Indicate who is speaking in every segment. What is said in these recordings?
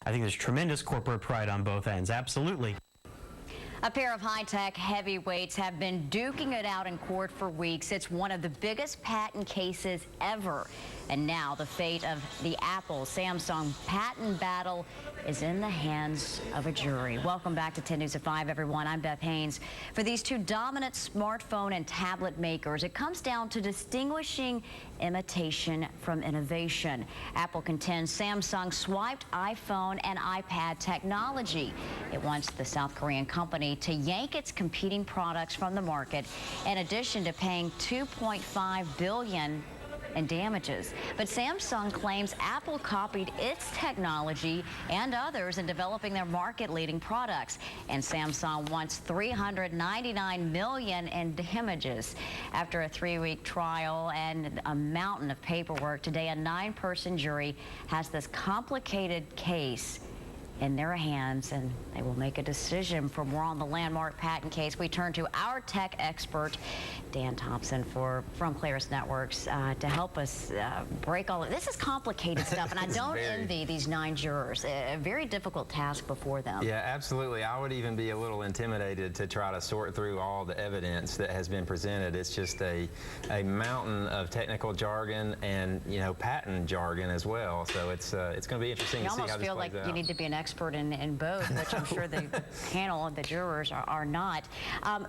Speaker 1: I think there's tremendous corporate pride on both ends. Absolutely.
Speaker 2: A pair of high-tech heavyweights have been duking it out in court for weeks. It's one of the biggest patent cases ever. And now the fate of the Apple-Samsung patent battle is in the hands of a jury. Welcome back to 10 News at 5, everyone. I'm Beth Haynes. For these two dominant smartphone and tablet makers, it comes down to distinguishing imitation from innovation. Apple contends Samsung swiped iPhone and iPad technology. It wants the South Korean company to yank its competing products from the market, in addition to paying $2.5 billion in damages. But Samsung claims Apple copied its technology and others in developing their market-leading products. And Samsung wants $399 million in damages. After a 3-week trial and a mountain of paperwork, today a 9-person jury has this complicated case in their hands, and they will make a decision. For more on the landmark patent case, we turn to our tech expert, Dan Thompson from Claris Networks, to help us break all of this. Is complicated stuff, and I don't envy these 9 jurors. A very difficult task before them.
Speaker 3: Yeah, absolutely. I would even be a little intimidated to try to sort through all the evidence that has been presented. It's just a mountain of technical jargon and, you know, patent jargon as well. So it's going to be interesting to see how this plays out.
Speaker 2: You almost feel like you need to be an expert in both, which I'm sure the panel of the jurors are not.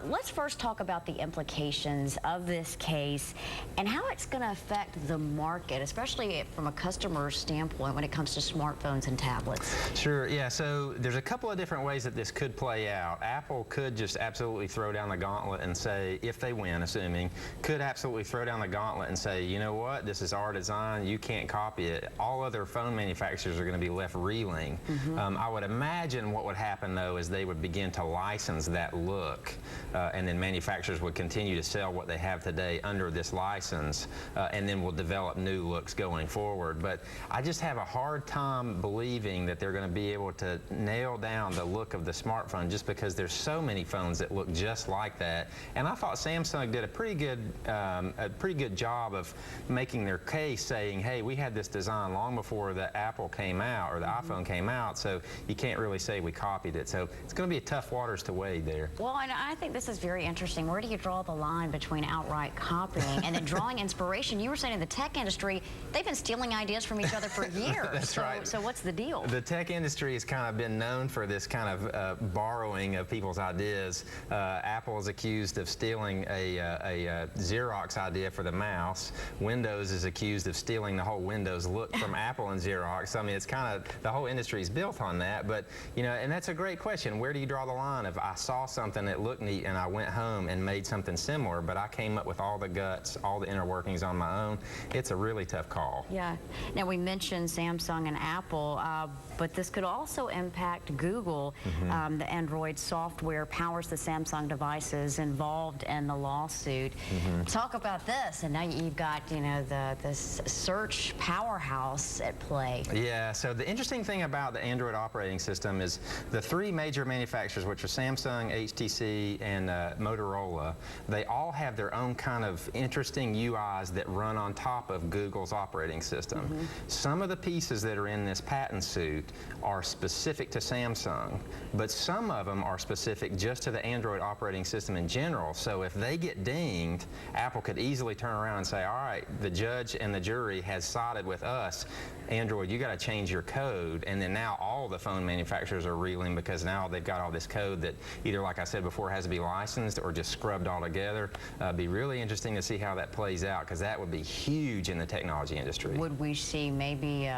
Speaker 2: Let's first talk about the implications of this case and how it's going to affect the market, especially from a customer standpoint when it comes to smartphones and tablets.
Speaker 3: Sure, yeah, so there's a couple of different ways that this could play out. Apple could just absolutely throw down the gauntlet and say, if they win, assuming, could absolutely throw down the gauntlet and say, you know what, this is our design, you can't copy it. All other phone manufacturers are going to be left reeling. I would imagine what would happen, though, is they would begin to license that look, and then manufacturers would continue to sell what they have today under this license, and then will develop new looks going forward. But I just have a hard time believing that they're going to be able to nail down the look of the smartphone, just because there's so many phones that look just like that. And I thought Samsung did a pretty good job of making their case, saying, hey, we had this design long before the Apple came out or the iPhone came out, so you can't really say we copied it. So it's going to be a tough waters to wade there.
Speaker 2: Well, and I think this is very interesting. Where do you draw the line between outright copying and then drawing inspiration? You were saying in the tech industry, they've been stealing ideas from each other for years.
Speaker 3: That's right.
Speaker 2: So what's the deal?
Speaker 3: The tech industry has kind of been known for this kind of borrowing of people's ideas. Apple is accused of stealing a Xerox idea for the mouse. Windows is accused of stealing the whole Windows look from Apple and Xerox. I mean, it's kind of, the whole industry is built on that. But, you know, and that's a great question. Where do you draw the line? If I saw something that looked neat and I went home and made something similar, but I came up with all the guts, all the inner workings on my own, it's a really tough call.
Speaker 2: Yeah. Now, we mentioned Samsung and Apple, but this could also impact Google. The Android software powers the Samsung devices involved in the lawsuit. Talk about this, and now you've got, you know, this search powerhouse at play.
Speaker 3: Yeah, so the interesting thing about the Android operating system is the 3 major manufacturers, which are Samsung, HTC, and Motorola, they all have their own kind of interesting UIs that run on top of Google's operating system. Some of the pieces that are in this patent suit are specific to Samsung, but some of them are specific just to the Android operating system in general. So if they get dinged, Apple could easily turn around and say, all right, the judge and the jury has sided with us. Android, you got to change your code. And then now all the phone manufacturers are reeling because now they've got all this code that either, like I said before, has to be licensed or just scrubbed all together. Be really interesting to see how that plays out, because that would be huge in the technology industry.
Speaker 2: Would we see maybe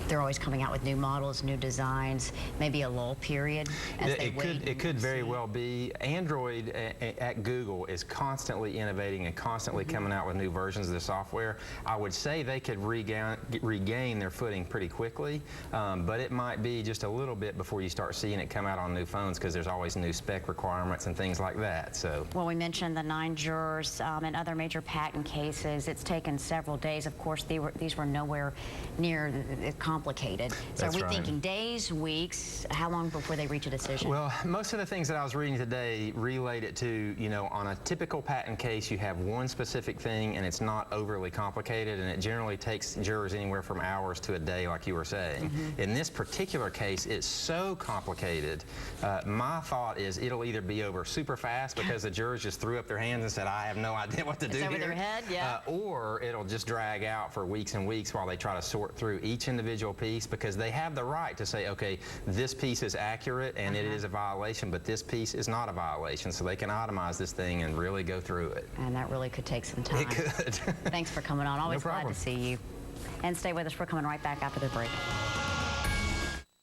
Speaker 2: they're always coming out with new models, new designs, maybe a lull period as they wait?
Speaker 3: It could very well be. Android at Google is constantly innovating and constantly coming out with new versions of the software. I would say they could regain their footing pretty quickly, but it might be just a little bit before you start seeing it come out on new phones, because there's always new spec requirements and things like that. So,
Speaker 2: well, we mentioned the 9 jurors and other major patent cases. It's taken several days. Of course, these were nowhere near the complicated. So
Speaker 3: That's
Speaker 2: are we
Speaker 3: right.
Speaker 2: thinking days, weeks? How long before they reach a decision?
Speaker 3: Well, most of the things that I was reading today relate it to, you know, on a typical patent case, you have one specific thing and it's not overly complicated, and it generally takes jurors anywhere from hours to a day, like you were saying. In this particular case, it's so complicated. My thought is it'll either be over super fast because the jurors just threw up their hands and said, I have no idea what to do
Speaker 2: It's over
Speaker 3: here.
Speaker 2: their head, yeah.
Speaker 3: Or it'll just drag out for weeks and weeks while they try to sort through each individual piece, because they have the right to say, okay, this piece is accurate and it is a violation, but this piece is not a violation. So they can itemize this thing and really go through it.
Speaker 2: And that really could take some time.
Speaker 3: It could.
Speaker 2: Thanks for coming on. Always glad
Speaker 3: problem.
Speaker 2: to see you. And stay with us. We're coming right back after the break.